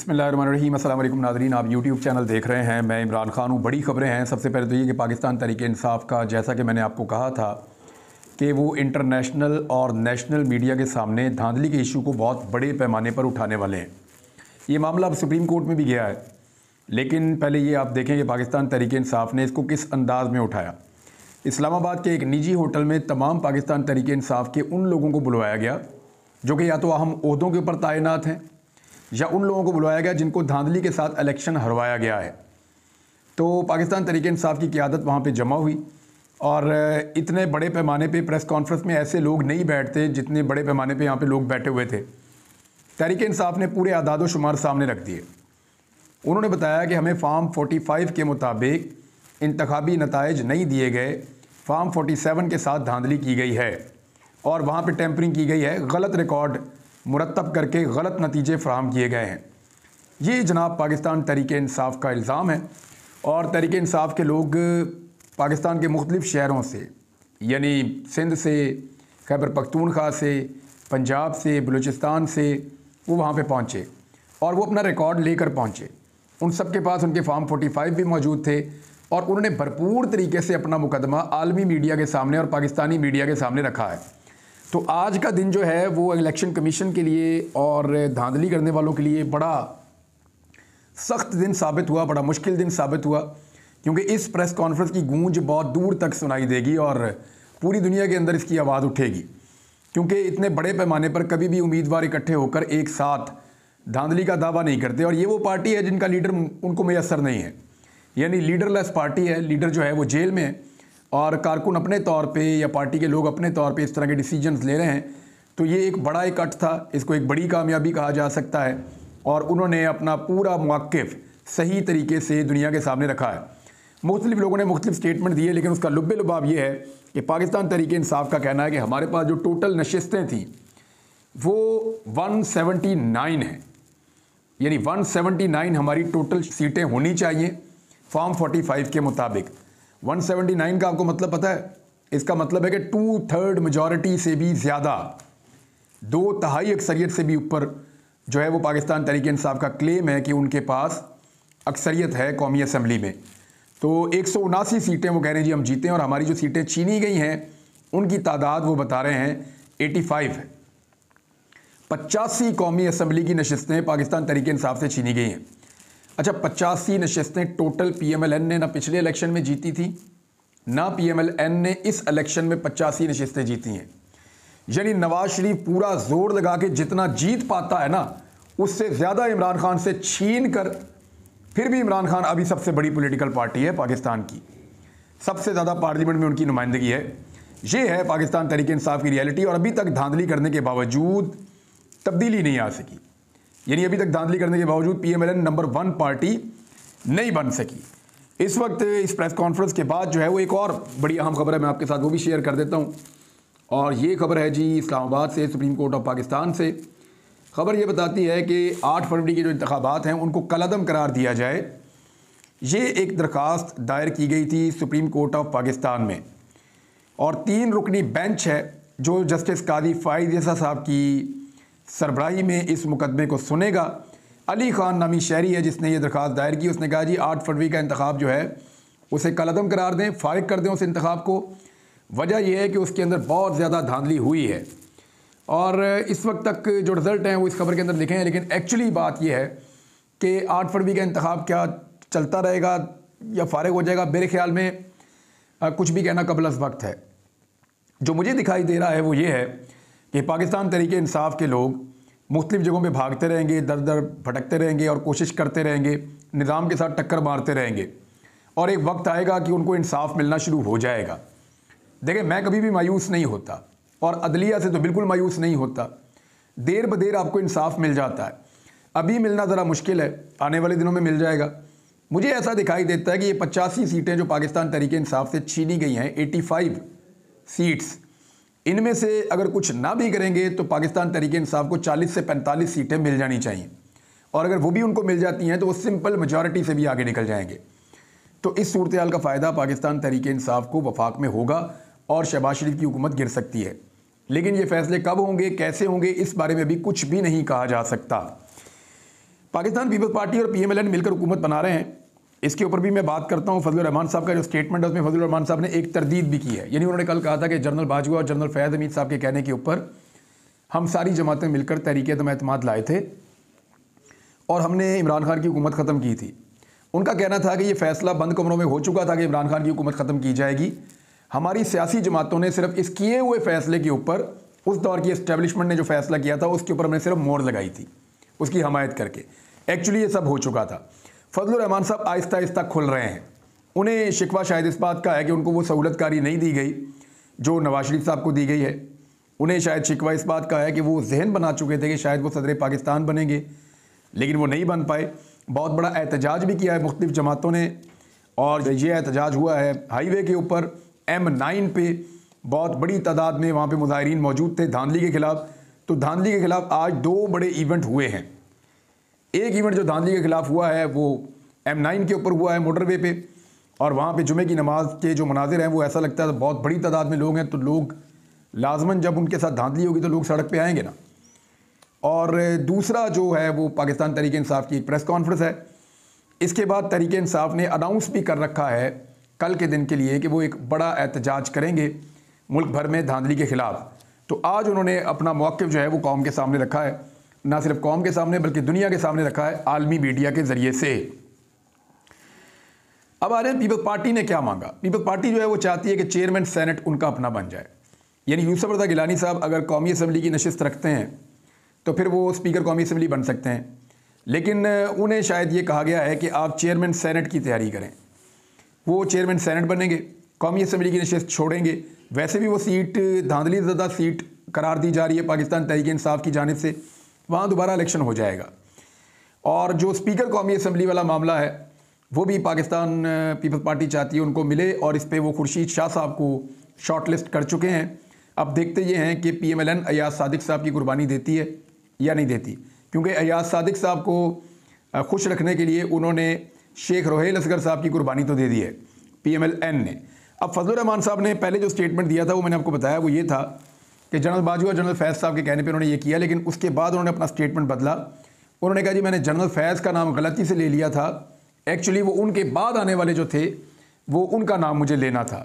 बिस्मिल्लाहिर्रहमानिर्रहीम। अस्सलाम वालेकुम नाज़रीन, आप यूट्यूब चैनल देख रहे हैं। मैं इमरान खान हूँ। बड़ी ख़बरें हैं। सबसे पहले तो ये कि पाकिस्तान तहरीक इंसाफ़ का, जैसा कि मैंने आपको कहा था कि वो इंटरनेशनल और नेशनल मीडिया के सामने धांधली के इशू को बहुत बड़े पैमाने पर उठाने वाले हैं। ये मामला अब सुप्रीम कोर्ट में भी गया है, लेकिन पहले ये आप देखें कि पाकिस्तान तहरीक इंसाफ़ ने इसको किस अंदाज़ में उठाया। इस्लामाबाद के एक निजी होटल में तमाम पाकिस्तान तहरीक इंसाफ़ के उन लोगों को बुलवाया गया जो कि या तो अहम ओहदों के ऊपर तैनात हैं, या उन लोगों को बुलाया गया जिनको धांधली के साथ इलेक्शन हरवाया गया है। तो पाकिस्तान तहरीक इंसाफ़ की क़यादत वहाँ पे जमा हुई, और इतने बड़े पैमाने पे प्रेस कॉन्फ्रेंस में ऐसे लोग नहीं बैठते जितने बड़े पैमाने पे यहाँ पे लोग बैठे हुए थे। तहरीक इंसाफ़ ने पूरे आदाद शुमार सामने रख दिए। उन्होंने बताया कि हमें फार्म 45 के मुताबिक इंतखाबी नताइज नहीं दिए गए, फार्म 47 के साथ धांधली की गई है और वहाँ पर टेम्परिंग की गई है, गलत रिकॉर्ड मुरतब करके गलत नतीजे फ़राहम किए गए हैं। ये जनाब पाकिस्तान तहरीक इंसाफ़ का इल्ज़ाम है। और तहरीक इंसाफ़ के लोग पाकिस्तान के मुख्तलिफ़ शहरों से, यानी सिंध से, खैबर पख्तूनख्वा से, पंजाब से, बलूचिस्तान से वो वहाँ पे पहुँचे और वो अपना रिकॉर्ड लेकर पहुँचे। उन सब के पास उनके फार्म 45 भी मौजूद थे, और उन्होंने भरपूर तरीके से अपना मुकदमा आलमी मीडिया के सामने और पाकिस्तानी मीडिया के सामने रखा है। तो आज का दिन जो है वो इलेक्शन कमीशन के लिए और धांधली करने वालों के लिए बड़ा सख्त दिन साबित हुआ, बड़ा मुश्किल दिन साबित हुआ, क्योंकि इस प्रेस कॉन्फ्रेंस की गूंज बहुत दूर तक सुनाई देगी और पूरी दुनिया के अंदर इसकी आवाज़ उठेगी। क्योंकि इतने बड़े पैमाने पर कभी भी उम्मीदवार इकट्ठे होकर एक साथ धांधली का दावा नहीं करते, और ये वो पार्टी है जिनका लीडर उनको मैसर नहीं है, यानी लीडरलेस पार्टी है। लीडर जो है वो जेल में है और कारकुन अपने तौर पे या पार्टी के लोग अपने तौर पे इस तरह के डिसीजंस ले रहे हैं। तो ये एक बड़ा इकट्ठ था, इसको एक बड़ी कामयाबी कहा जा सकता है, और उन्होंने अपना पूरा मौक़िफ़ सही तरीके से दुनिया के सामने रखा है। मुख्तलिफ लोगों ने मुख्तलिफ स्टेटमेंट दिए, लेकिन उसका लुब्बे लुबाब ये है कि पाकिस्तान तहरीक इंसाफ़ का कहना है कि हमारे पास जो टोटल नशिस्तें थीं वो 179 हैं, यानी 179 हमारी टोटल सीटें होनी चाहिए फार्म 45 के मुताबिक। 179 का आपको मतलब पता है? इसका मतलब है कि 2/3 मेजॉरिटी से भी ज़्यादा, 2/3 अक्सरियत से भी ऊपर जो है वो पाकिस्तान तहरीक इंसाफ़ का क्लेम है कि उनके पास अक्सरियत है कौमी असम्बली में। तो 179 सीटें वो कह रहे हैं जी हम जीते हैं, और हमारी जो सीटें छीनी गई हैं उनकी तादाद वो बता रहे हैं 85 है। 85 कौमी असम्बली की नशिस्तें पाकिस्तान तहरीक इंसाफ़ से छीनी गई हैं। अच्छा, 85 नशिस्तें टोटल PMLN ने ना पिछले इलेक्शन में जीती थी, ना PMLN ने इस इलेक्शन में 85 नशिस्तें जीती हैं। यानी नवाज शरीफ पूरा जोर लगा के जितना जीत पाता है ना, उससे ज़्यादा इमरान खान से छीन कर, फिर भी इमरान खान अभी सबसे बड़ी पॉलिटिकल पार्टी है पाकिस्तान की, सबसे ज़्यादा पार्लियामेंट में उनकी नुमाइंदगी है। ये है पाकिस्तान तहरीक इंसाफ़ की रियलिटी, और अभी तक धांधली करने के बावजूद तब्दीली नहीं आ सकी। यानी अभी तक धांधली करने के बावजूद PMLN नंबर 1 पार्टी नहीं बन सकी। इस वक्त इस प्रेस कॉन्फ्रेंस के बाद जो है वो एक और बड़ी अहम खबर है, मैं आपके साथ वो भी शेयर कर देता हूँ। और ये खबर है जी इस्लामाबाद से, सुप्रीम कोर्ट ऑफ पाकिस्तान से। खबर ये बताती है कि 8 फरवरी के जो इंतखाबात हैं उनको कलअदम करार दिया जाए। ये एक दरख्वास्त दायर की गई थी सुप्रीम कोर्ट ऑफ पाकिस्तान में, और 3 रुकनी बेंच है जो जस्टिस कादी फ़ाइज़ ईसा साहब की सरबराही में इस मुकदमे को सुनेगा। अली ख़ान नामी शहरी है जिसने ये दरख्वास्त दायर की। उसने कहा जी 8 फरवरी का इंतखाब जो है उसे कलअदम करार दें, फ़ारिग कर दें उस इंतखाब को। वजह यह है कि उसके अंदर बहुत ज़्यादा धांधली हुई है, और इस वक्त तक जो रिज़ल्ट हैं वो इस खबर के अंदर लिखे हैं। लेकिन एक्चुअली बात यह है कि 8 फरवरी का इंतखाब क्या चलता रहेगा या फ़ारिग हो जाएगा, मेरे ख्याल में कुछ भी कहना कबल अज़ वक्त है। जो मुझे दिखाई दे रहा है वो ये है कि पाकिस्तान तहरीक इंसाफ़ के लोग मुख्तलिफ़ जगहों पे भागते रहेंगे, दर दर भटकते रहेंगे और कोशिश करते रहेंगे, निज़ाम के साथ टक्कर मारते रहेंगे, और एक वक्त आएगा कि उनको इंसाफ मिलना शुरू हो जाएगा। देखिए, मैं कभी भी मायूस नहीं होता, और अदलिया से तो बिल्कुल मायूस नहीं होता। देर ब देर आपको इंसाफ मिल जाता है। अभी मिलना ज़रा मुश्किल है, आने वाले दिनों में मिल जाएगा। मुझे ऐसा दिखाई देता है कि ये 85 सीटें जो पाकिस्तान तहरीक इंसाफ़ से छीनी गई हैं, 85 सीट्स, इनमें से अगर कुछ ना भी करेंगे तो पाकिस्तान तहरीक इंसाफ़ को 40 से 45 सीटें मिल जानी चाहिए, और अगर वो भी उनको मिल जाती हैं तो वो सिंपल मेजॉरिटी से भी आगे निकल जाएंगे। तो इस सूरत हाल का फ़ायदा पाकिस्तान तहरीक इंसाफ़ को वफाक में होगा, और शहबाज शरीफ की हुकूमत गिर सकती है। लेकिन ये फ़ैसले कब होंगे, कैसे होंगे, इस बारे में भी कुछ भी नहीं कहा जा सकता। पाकिस्तान पीपल्स पार्टी और PMLN मिलकर हुकूमत बना रहे हैं, इसके ऊपर भी मैं बात करता हूँ। फजलुर रहमान साहब का जो स्टेटमेंट है उसमें फजलुर रहमान साहब ने एक तरदीद भी की है। यानी उन्होंने कल कहा था कि जनरल बाजवा और जनरल फैज़ हमीद साहब के कहने के ऊपर हम सारी जमातें मिलकर तहरीक-ए-एतमाद लाए थे और हमने इमरान खान की हुकूमत ख़त्म की थी। उनका कहना था कि ये फ़ैसला बंद कमरों में हो चुका था कि इमरान खान की हुकूमत ख़त्म की जाएगी। हमारी सियासी जमातों ने सिर्फ इस किए हुए फ़ैसले के ऊपर, उस दौर की इस्टेब्लिशमेंट ने जो फ़ैसला किया था उसके ऊपर हमने सिर्फ मोहर लगाई थी, उसकी हमायत करके। एक्चुअली ये सब हो चुका था। फजलुर रहमान साहब आहिस्ता आहिस्ता खुल रहे हैं। उन्हें शिकवा शायद इस बात का है कि उनको वो सहूलतकारी नहीं दी गई जो नवाज शरीफ साहब को दी गई है। उन्हें शायद शिकवा इस बात का है कि वो जहन बना चुके थे कि शायद वो सदर पाकिस्तान बनेंगे, लेकिन वो नहीं बन पाए। बहुत बड़ा एहतजाज भी किया है मुख्तलिफ जमातों ने, और ये एहतजाज हुआ है हाईवे के ऊपर M9 पे। बहुत बड़ी तादाद में वहाँ पे मुजाहिरीन मौजूद थे धांधली के ख़िलाफ़। तो धांधली के ख़िलाफ़ आज 2 बड़े इवेंट हुए हैं। एक इवेंट जो धांधली के ख़िलाफ़ हुआ है वो M9 के ऊपर हुआ है मोटरवे पे, और वहाँ पे जुमे की नमाज के जो मनाजिर हैं वो ऐसा लगता है बहुत बड़ी तादाद में लोग हैं। तो लोग लाजमन जब उनके साथ धांधली होगी तो लोग सड़क पे आएंगे ना। और दूसरा जो है वो पाकिस्तान तहरीक इंसाफ की एक प्रेस कॉन्फ्रेंस है। इसके बाद तहरीक इंसाफ ने अनाउंस भी कर रखा है कल के दिन के लिए कि वो एक बड़ा एहतजाज करेंगे मुल्क भर में धांधली के ख़िलाफ़। तो आज उन्होंने अपना मौक़िफ़ जो है वो कौम के सामने रखा है, ना सिर्फ कौम के सामने बल्कि दुनिया के सामने रखा है आलमी मीडिया के ज़रिए से। अब आ रहे हैं पीपल्स पार्टी ने क्या मांगा। पीपल्स पार्टी जो है वो चाहती है कि चेयरमैन सेनेट उनका अपना बन जाए। यानी यूसुफ रज़ा गिलानी साहब अगर कौमी असम्बली की नशिस्त रखते हैं तो फिर वो स्पीकर कौमी असम्बली बन सकते हैं, लेकिन उन्हें शायद ये कहा गया है कि आप चेयरमैन सेनेट की तैयारी करें। वो चेयरमैन सेनेट बनेंगे, कौमी असम्बली की नशिस्त छोड़ेंगे। वैसे भी वो सीट धांधली ज़दा सीट करार दी जा रही है पाकिस्तान तहरीक इंसाफ की जानिब से, वहाँ दोबारा इलेक्शन हो जाएगा। और जो स्पीकर कौमी असम्बली वाला मामला है वो भी पाकिस्तान पीपल्स पार्टी चाहती है उनको मिले, और इस पर वो खुर्शीद शाह साहब को शॉर्ट लिस्ट कर चुके हैं। अब देखते ये हैं कि PMLN अयाज सादिक साहब की कुर्बानी देती है या नहीं देती, क्योंकि अयाज सादिक साहब को खुश रखने के लिए उन्होंने शेख रोहेल असगर साहब की कुर्बानी तो दे दी है PMLN ने। अब फजलुर रहमान साहब ने पहले जो स्टेटमेंट दिया था वो मैंने आपको बताया, वो ये था कि जनरल बाजवा और जनरल फैज़ साहब के कहने पे उन्होंने ये किया, लेकिन उसके बाद उन्होंने अपना स्टेटमेंट बदला। उन्होंने कहा जी मैंने जनरल फैज़ का नाम गलती से ले लिया था, एक्चुअली वो उनके बाद आने वाले जो थे वो उनका नाम मुझे लेना था।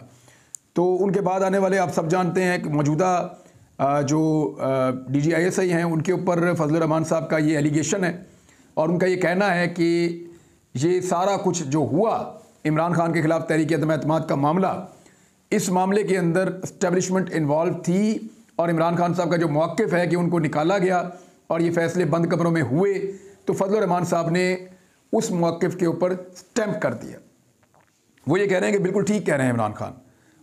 तो उनके बाद आने वाले आप सब जानते हैं कि मौजूदा जो DGISI हैं उनके ऊपर फजलुर रहमान साहब का ये एलिगेशन है, और उनका ये कहना है कि ये सारा कुछ जो हुआ इमरान खान के ख़िलाफ़ तहरीक-ए-एतमाद का मामला, इस मामले के अंदर इस्टेब्लिशमेंट इन्वॉल्व थी, और इमरान खान साहब का जो मौक़िफ़ है कि उनको निकाला गया और ये फ़ैसले बंद कमरों में हुए, तो फजलुर रहमान साहब ने उस मौक़िफ़ के ऊपर स्टैम्प कर दिया। वो ये कह रहे हैं कि बिल्कुल ठीक कह रहे हैं इमरान खान,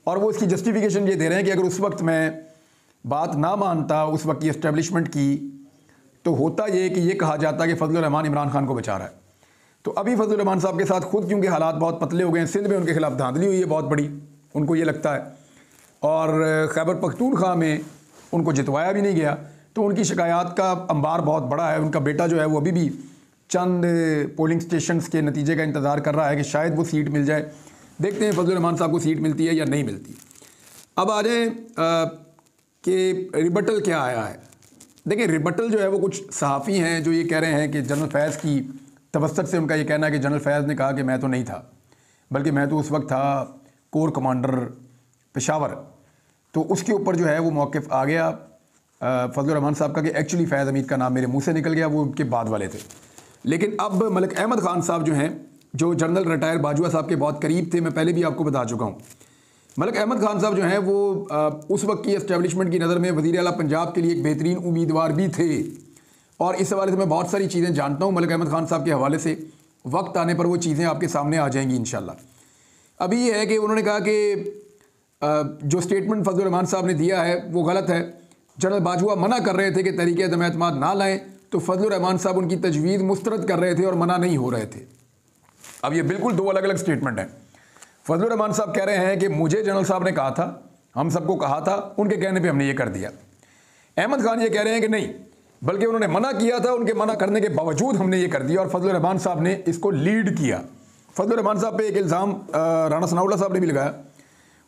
और वो इसकी जस्टिफिकेशन ये दे रहे हैं कि अगर उस वक्त मैं बात ना मानता उस वक्त की इस्टेब्लिशमेंट की, तो होता ये कि ये कहा जाता कि फजलुर रहमान इमरान खान को बचा रहा है। तो अभी फजलुर रहमान साहब के साथ खुद क्योंकि हालात बहुत पतले हो गए हैं, सिंध में उनके खिलाफ धांधली हुई है बहुत बड़ी, उनको ये लगता है, और खैबर पख्तूनख्वा में उनको जितवाया भी नहीं गया, तो उनकी शिकायत का अंबार बहुत बड़ा है। उनका बेटा जो है वो अभी भी चंद पोलिंग स्टेशंस के नतीजे का इंतज़ार कर रहा है कि शायद वो सीट मिल जाए। देखते हैं फजलुर रहमान साहब को सीट मिलती है या नहीं मिलती। अब आ जाए कि रिबटल क्या आया है। देखिए रिबटल जो है वो कुछ सहाफ़ी हैं जो ये कह रहे हैं कि जनरल फैज़ की तवस्सुत से उनका ये कहना है कि जनरल फैज़ ने कहा कि मैं तो नहीं था, बल्कि मैं तो उस वक्त था कोर कमांडर पेशावर। तो उसके ऊपर जो है वो मौक़िफ़ आ गया फजलुर रहमान साहब का कि एक्चुअली फैज़ हमीद का नाम मेरे मुंह से निकल गया, वो उनके बाद वाले थे। लेकिन अब मलिक अहमद ख़ान साहब जो हैं, जो जनरल रिटायर बाजवा साहब के बहुत करीब थे, मैं पहले भी आपको बता चुका हूँ, मलिक अहमद ख़ान साहब जो हैं वो उस वक्त की एस्टेब्लिशमेंट की नज़र में वज़ीर आला पंजाब के लिए एक बेहतरीन उम्मीदवार भी थे, और इस हवाले से मैं बहुत सारी चीज़ें जानता हूँ मलिक अहमद ख़ान साहब के हवाले से। वक्त आने पर वो चीज़ें आपके सामने आ जाएंगी इंशाल्लाह। अभी ये है कि उन्होंने कहा कि जो स्टेटमेंट फजलुर रहमान साहब ने दिया है वो गलत है। जनरल बाजवा मना कर रहे थे कि तहरीक-ए-एतमाद ना लाएं, तो फजलुर रहमान साहब उनकी तजवीज़ मुस्तरद कर रहे थे और मना नहीं हो रहे थे। अब ये बिल्कुल 2 अलग अलग स्टेटमेंट हैं। फजलुर रहमान साहब कह रहे हैं कि मुझे जनरल साहब ने कहा था, हम सबको कहा था, उनके कहने पे हमने ये कर दिया। अहमद खान ये कह रहे हैं कि नहीं, बल्कि उन्होंने मना किया था, उनके मना करने के बावजूद हमने ये कर दिया, और फजलुर रहमान साहब ने इसको लीड किया। फजलुर रहमान साहब पे एक इल्ज़ाम राना सनाउल्लाह साहब ने भी लगाया।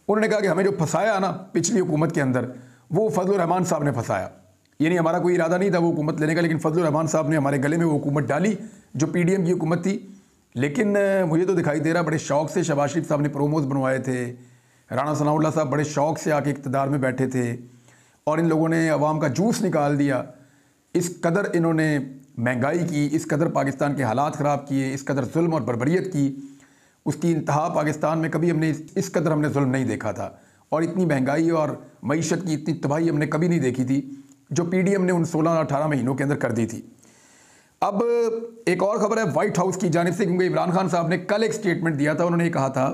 उन्होंने कहा कि हमें जो फंसाया ना पिछली हुकूमत के अंदर, वो फजलुर रहमान साहब ने फंसाया। यानी हमारा कोई इरादा नहीं था वो हुकूमत लेने का, लेकिन फजलुर रहमान साहब ने हमारे गले में वो हुकूमत डाली जो पीडीएम की हुकूमत थी। लेकिन मुझे तो दिखाई दे रहा बड़े शौक से शहबाज शरीफ साहब ने प्रोमोज बनवाए थे, राणा सनाउल्लाह साहब बड़े शौक से आके इक़्तिदार में बैठे थे और इन लोगों ने अवाम का जूस निकाल दिया। इस कदर इन्होंने महंगाई की, इस कदर पाकिस्तान के हालात ख़राब किए, इस कदर जुल्म और बर्बरियत की, उसकी इंतहा पाकिस्तान में कभी हमने इस कदर हमने जुल्म नहीं देखा था और इतनी महंगाई और मईशत की इतनी तबाही हमने कभी नहीं देखी थी जो पीडीएम ने उन 16-18 महीनों के अंदर कर दी थी। अब एक और ख़बर है वाइट हाउस की जानिब से, क्योंकि इमरान खान साहब ने कल एक स्टेटमेंट दिया था। उन्होंने कहा था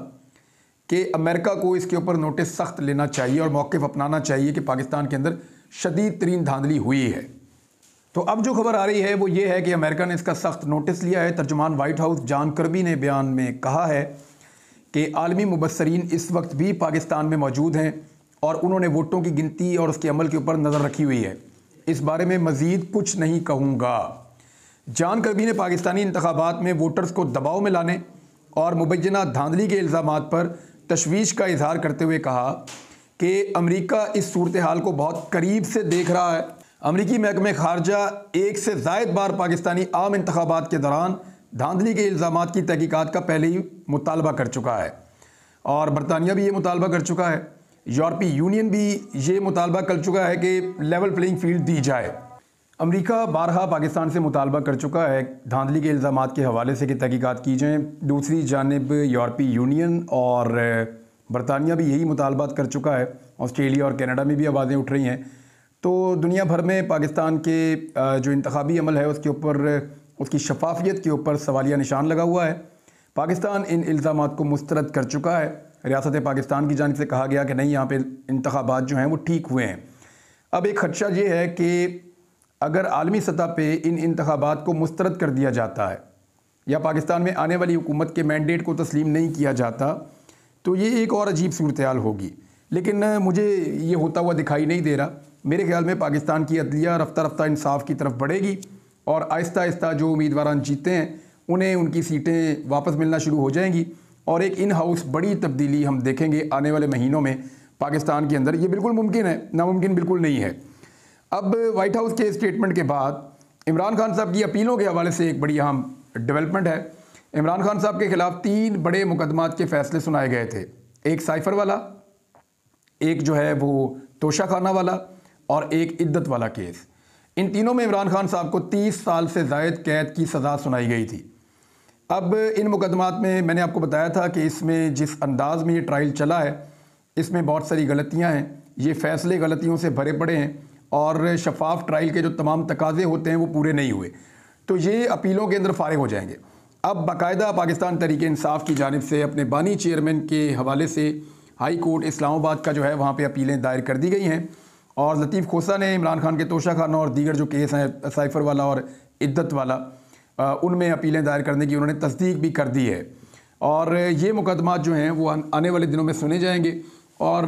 कि अमेरिका को इसके ऊपर नोटिस सख्त लेना चाहिए और मौक़िफ़ अपनाना चाहिए कि पाकिस्तान के अंदर शदीद तरीन धांधली हुई है। तो अब जो खबर आ रही है वो ये है कि अमेरिका ने इसका सख्त नोटिस लिया है। तर्जुमान वाइट हाउस जॉन कर्बी ने बयान में कहा है कि आलमी मुबस्सरीन इस वक्त भी पाकिस्तान में मौजूद हैं और उन्होंने वोटों की गिनती और उसके अमल के ऊपर नज़र रखी हुई है। इस बारे में मज़ीद कुछ नहीं कहूँगा। जॉन कर्बी ने पाकिस्तानी इंतखाबात में वोटर्स को दबाव में लाने और मुबैना धांधली के इल्ज़ामात पर तशवीश का इजहार करते हुए कहा कि अमरीका इस सूरत हाल को बहुत करीब से देख रहा है। अमरीकी महकमे खारजा एक से ज़ायद बार पाकिस्तानी आम इंतखाबात के दौरान धांधली के इल्ज़ामात की तहकीकात का पहले ही मुतालबा कर चुका है और बरतानिया भी ये मुतालबा कर चुका है, यूरोपीय यूनियन भी ये मुतालबा कर चुका है कि लेवल प्लेइंग फील्ड दी जाए। अमरीका बारहा पाकिस्तान से मुतालबा कर चुका है धांधली के इल्ज़ामात के हवाले से कि तहकीकात की जाएँ। दूसरी जानिब यूरोपीय यूनियन और बरतानिया भी यही मुतालबात कर चुका है। ऑस्ट्रेलिया और कनाडा में भी आवाज़ें उठ रही हैं। तो दुनिया भर में पाकिस्तान के जो इंतखाबी अमल है उसके ऊपर, उसकी शफाफियत के ऊपर सवालिया निशान लगा हुआ है। पाकिस्तान इन इल्ज़ामात को मुस्तरद कर चुका है। रियासत पाकिस्तान की जानिब से कहा गया कि नहीं, यहाँ पे इंतखाबात जो हैं वो ठीक हुए हैं। अब एक खदशा ये है कि अगर आलमी सतह पे इन इंतखाबात को मुस्तरद कर दिया जाता है या पाकिस्तान में आने वाली हुकूमत के मैंडेट को तस्लीम नहीं किया जाता तो ये एक और अजीब सूरत हाल होगी। लेकिन मुझे ये होता हुआ दिखाई नहीं दे रहा। मेरे ख्याल में पाकिस्तान की अदलिया रफ्ता रफ्ता इंसाफ की तरफ बढ़ेगी और आहिस्ता आहिस्ता जो उम्मीदवार जीते हैं उन्हें उनकी सीटें वापस मिलना शुरू हो जाएंगी और एक इन हाउस बड़ी तब्दीली हम देखेंगे आने वाले महीनों में पाकिस्तान के अंदर। ये बिल्कुल मुमकिन है, नामुमकिन बिल्कुल नहीं है। अब वाइट हाउस के स्टेटमेंट के बाद इमरान खान साहब की अपीलों के हवाले से एक बड़ी अहम डेवलपमेंट है। इमरान खान साहब के खिलाफ 3 बड़े मुकदमात के फैसले सुनाए गए थे। एक साइफर वाला, एक जो है वो तोशा खाना वाला और एक इद्दत वाला केस। इन तीनों में इमरान खान साहब को 30 साल से ज़ायद कैद की सज़ा सुनाई गई थी। अब इन मुकदमात में मैंने आपको बताया था कि इसमें जिस अंदाज में ये ट्रायल चला है इसमें बहुत सारी गलतियां हैं। ये फ़ैसले गलतियों से भरे पड़े हैं और शफाफ ट्रायल के जो तमाम तकाजे होते हैं वो पूरे नहीं हुए, तो ये अपीलों के अंदर फारिग हो जाएंगे। अब बाकायदा पाकिस्तान तहरीक इंसाफ की जानिब से अपने बानी चेयरमैन के हवाले से हाई कोर्ट इस्लामाबाद का जो है वहाँ पे अपीलें दायर कर दी गई हैं और लतीफ़ खोसा ने इमरान खान के तोशा खाना और दीगर जो केस हैं साइफर वाला और इद्दत वाला, उनमें अपीलें दायर करने की उन्होंने तस्दीक भी कर दी है और ये मुकदमात जो हैं वो आने वाले दिनों में सुने जाएंगे। और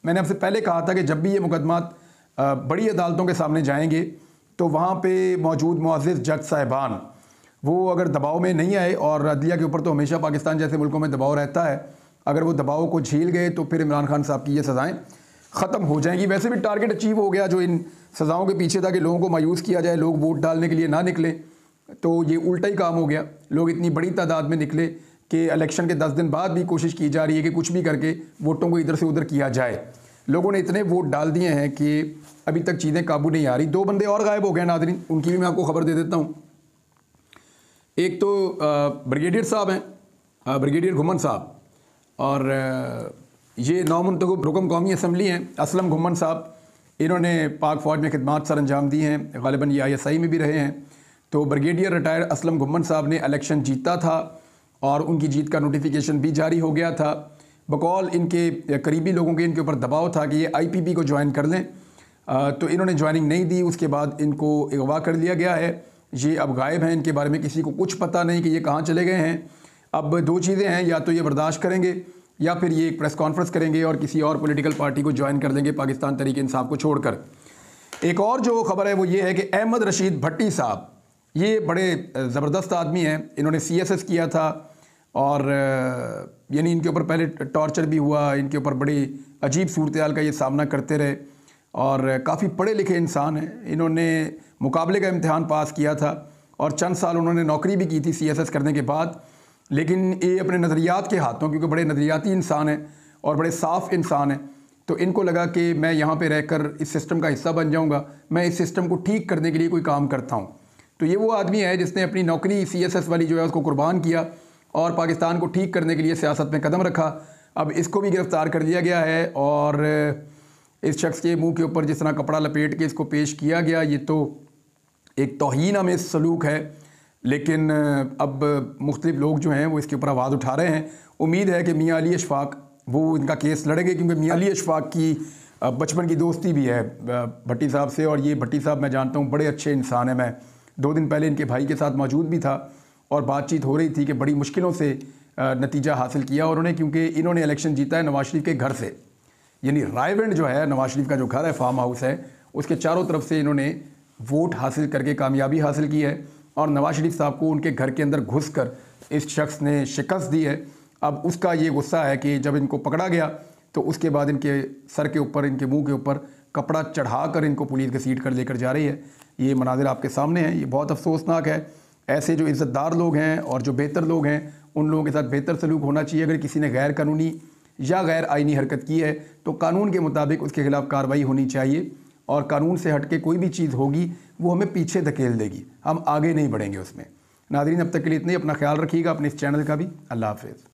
मैंने आपसे पहले कहा था कि जब भी ये मुकदमात बड़ी अदालतों के सामने जाएंगे तो वहाँ पे मौजूद मुअज़्ज़िज़ जज साहिबान वो अगर दबाव में नहीं आए, और अदलिया के ऊपर तो हमेशा पाकिस्तान जैसे मुल्कों में दबाव रहता है, अगर वो दबाव को झेल गए तो फिर इमरान खान साहब की ये सज़ाएँ ख़त्म हो जाएंगी। वैसे भी टारगेट अचीव हो गया जो इन सज़ाओं के पीछे था कि लोगों को मायूस किया जाए, लोग वोट डालने के लिए ना निकले, तो ये उल्टा ही काम हो गया। लोग इतनी बड़ी तादाद में निकले कि इलेक्शन के 10 दिन बाद भी कोशिश की जा रही है कि कुछ भी करके वोटों को इधर से उधर किया जाए। लोगों ने इतने वोट डाल दिए हैं कि अभी तक चीज़ें काबू नहीं आ रही। 2 बंदे और गायब हो गए नाज़रीन, उनकी भी मैं आपको खबर दे देता हूँ। एक तो ब्रिगेडियर साहब हैं, ब्रिगेडियर घुमन साहब, और ये नौमुंतखब रुकन कौमी असम्बली हैं असलम घुमन साहब। इन्होंने पाक फ़ौज में खिदमात सर अंजाम दी हैं, ग़ालिबन ये ISI में भी रहे हैं। तो ब्रिगेडियर रिटायर असलम घुमन साहब ने इलेक्शन जीता था और उनकी जीत का नोटिफिकेशन भी जारी हो गया था। बकौल इनके करीबी लोगों के इनके ऊपर दबाव था कि ये IPP को ज्वाइन कर लें, तो इन्होंने ज्वाइनिंग नहीं दी। उसके बाद इनको अगवा कर लिया गया है। ये अब गायब हैं, इनके बारे में किसी को कुछ पता नहीं कि ये कहाँ चले गए हैं। अब 2 चीज़ें हैं, या तो ये बर्दाश्त करेंगे या फिर ये एक प्रेस कॉन्फ्रेंस करेंगे और किसी और पॉलिटिकल पार्टी को ज्वाइन कर लेंगे पाकिस्तान तहरीक इंसाफ को छोड़कर। एक और जो खबर है वो ये है कि अहमद रशीद भट्टी साहब, ये बड़े ज़बरदस्त आदमी हैं। इन्होंने CSS किया था और यानी इनके ऊपर पहले टॉर्चर भी हुआ, इनके ऊपर बड़ी अजीब सूरत हाल का ये सामना करते रहे और काफ़ी पढ़े लिखे इंसान हैं। इन्होंने मुकाबले का इम्तिहान पास किया था और चंद साल उन्होंने नौकरी भी की थी CSS करने के बाद। लेकिन ये अपने नज़रियात के हाथों, क्योंकि बड़े नज़रियाती इंसान हैं और बड़े साफ़ इंसान हैं, तो इनको लगा कि मैं यहाँ पे रहकर इस सिस्टम का हिस्सा बन जाऊँगा, मैं इस सिस्टम को ठीक करने के लिए कोई काम करता हूँ। तो ये वो आदमी है जिसने अपनी नौकरी CSS वाली जो है उसको कुर्बान किया और पाकिस्तान को ठीक करने के लिए सियासत में कदम रखा। अब इसको भी गिरफ़्तार कर लिया गया है और इस शख्स के मुंह के ऊपर जिस तरह कपड़ा लपेट के इसको पेश किया गया, ये तो एक तौहीन आमेज़ सलूक है। लेकिन अब मुख्तलिफ लोग जो हैं वो इसके ऊपर आवाज़ उठा रहे हैं। उम्मीद है कि मियाँ अली अशफाक वो इनका केस लड़ेंगे, क्योंकि मियाँ अली अशफाक की बचपन की दोस्ती भी है भट्टी साहब से, और ये भट्टी साहब मैं जानता हूँ बड़े अच्छे इंसान हैं। मैं 2 दिन पहले इनके भाई के साथ मौजूद भी था और बातचीत हो रही थी कि बड़ी मुश्किलों से नतीजा हासिल किया उन्होंने, क्योंकि इन्होंने इलेक्शन जीता है नवाज शरीफ के घर से। यानी रायविंड जो है, नवाज शरीफ का जो घर है, फार्म हाउस है, उसके चारों तरफ से इन्होंने वोट हासिल करके कामयाबी हासिल की है और नवाज शरीफ साहब को उनके घर के अंदर घुसकर इस शख्स ने शिकस्त दी है। अब उसका ये गुस्सा है कि जब इनको पकड़ा गया तो उसके बाद इनके सर के ऊपर, इनके मुंह के ऊपर कपड़ा चढ़ाकर इनको पुलिस घसीट कर लेकर जा रही है। ये मनाजिर आपके सामने हैं। ये बहुत अफसोसनाक है। ऐसे जो इज़्ज़तदार लोग हैं और जो बेहतर लोग हैं, उन लोगों के साथ बेहतर सलूक होना चाहिए। अगर किसी ने गैर कानूनी या गैर आइनी हरकत की है तो कानून के मुताबिक उसके ख़िलाफ़ कार्रवाई होनी चाहिए, और कानून से हट के कोई भी चीज़ होगी वो हमें पीछे धकेल देगी, हम आगे नहीं बढ़ेंगे उसमें। नाज़रीन, अब तक के लिए इतने ही। अपना ख्याल रखिएगा, अपने इस चैनल का भी। अल्लाह हाफ़िज़।